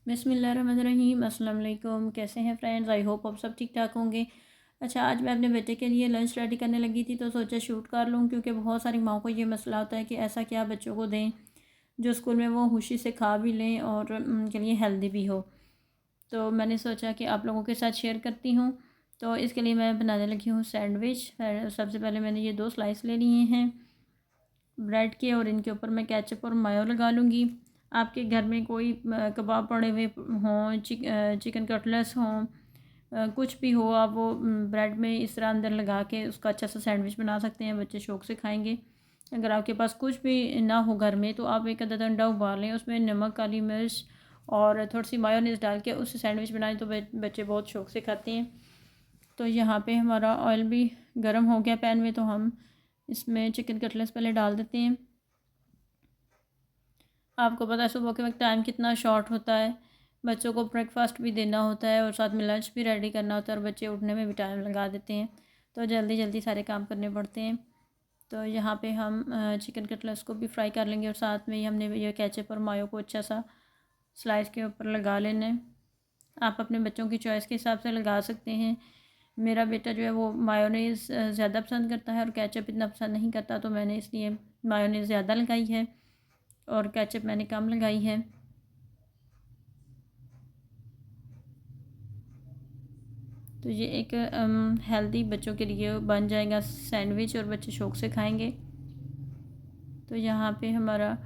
बिस्मिल्लाहिर्रहमानिर्रहीम। अस्सलाम वालेकुम। कैसे हैं फ्रेंड्स? आई होप आप सब ठीक ठाक होंगे। अच्छा, आज मैं अपने बेटे के लिए लंच रेडी करने लगी थी तो सोचा शूट कर लूँ, क्योंकि बहुत सारी माओ को ये मसला होता है कि ऐसा क्या बच्चों को दें जो स्कूल में वो खुशी से खा भी लें और उनके लिए हेल्दी भी हो। तो मैंने सोचा कि आप लोगों के साथ शेयर करती हूँ। तो इसके लिए मैं बनाने लगी हूँ सैंडविच। सबसे पहले मैंने ये 2 स्लाइस ले लिए हैं ब्रेड के, और इनके ऊपर मैं केचप और मायो लगा लूँगी। आपके घर में कोई कबाब पड़े हुए हों, चिकन कटलेट्स हों, कुछ भी हो, आप वो ब्रेड में इस तरह अंदर लगा के उसका अच्छा सा सैंडविच बना सकते हैं। बच्चे शौक़ से खाएंगे। अगर आपके पास कुछ भी ना हो घर में, तो आप एक आधा अंडा उबाल लें, उसमें नमक, काली मिर्च और थोड़ी सी मायोनीज़ डाल के उससे सैंडविच बनाएं तो बच्चे बहुत शौक़ से खाते हैं। तो यहाँ पे हमारा ऑयल भी गर्म हो गया पैन में, तो हम इसमें चिकन कटलेट्स पहले डाल देते हैं। आपको पता है सुबह के वक्त टाइम कितना शॉर्ट होता है, बच्चों को ब्रेकफास्ट भी देना होता है और साथ में लंच भी रेडी करना होता है, और बच्चे उठने में भी टाइम लगा देते हैं, तो जल्दी जल्दी सारे काम करने पड़ते हैं। तो यहाँ पे हम चिकन कटलेट्स को भी फ्राई कर लेंगे, और साथ में ही हमने ये केचप और मायो को अच्छा सा स्लाइस के ऊपर लगा लेना है। आप अपने बच्चों की चॉइस के हिसाब से लगा सकते हैं। मेरा बेटा जो है वो मायोनीज़ ज़्यादा पसंद करता है और केचप इतना पसंद नहीं करता, तो मैंने इसलिए मायोनीज़ ज़्यादा लगाई है और केचप मैंने कम लगाई है। तो ये एक हेल्दी बच्चों के लिए बन जाएगा सैंडविच, और बच्चे शौक़ से खाएंगे। तो यहाँ पे हमारा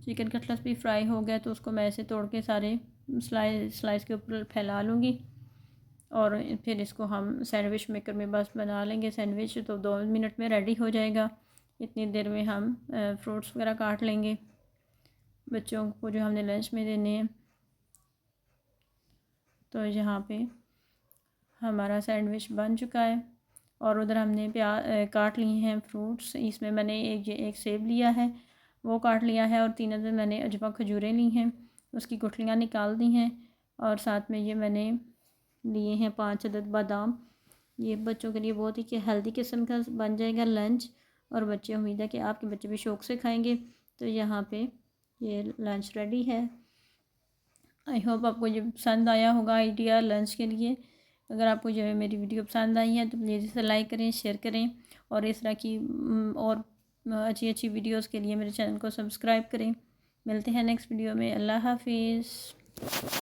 चिकन कटलेट्स भी फ्राई हो गया, तो उसको मैं ऐसे तोड़ के सारे स्लाइस के ऊपर फैला लूँगी, और फिर इसको हम सैंडविच मेकर में बस बना लेंगे सैंडविच। तो 2 मिनट में रेडी हो जाएगा। इतनी देर में हम फ्रूट्स वगैरह काट लेंगे बच्चों को जो हमने लंच में देने हैं। तो यहाँ पे हमारा सैंडविच बन चुका है, और उधर हमने प्याज काट लिए हैं फ्रूट्स। इसमें मैंने एक सेब लिया है, वो काट लिया है, और 3 अदद मैंने अजवा खजूरें ली हैं, उसकी गुठलियाँ निकाल दी हैं, और साथ में ये मैंने लिए हैं 5 अदद बादाम। ये बच्चों के लिए बहुत ही हेल्दी किस्म का बन जाएगा लंच, और बच्चे, उम्मीद है कि आपके बच्चे भी शौक़ से खाएंगे। तो यहाँ पे ये लंच रेडी है। आई होप आपको ये पसंद आया होगा आइडिया लंच के लिए। अगर आपको जो है मेरी वीडियो पसंद आई है तो प्लीज़ इसे लाइक करें, शेयर करें, और इस तरह की और अच्छी अच्छी वीडियोस के लिए मेरे चैनल को सब्सक्राइब करें। मिलते हैं नेक्स्ट वीडियो में। अल्लाह हाफिज़।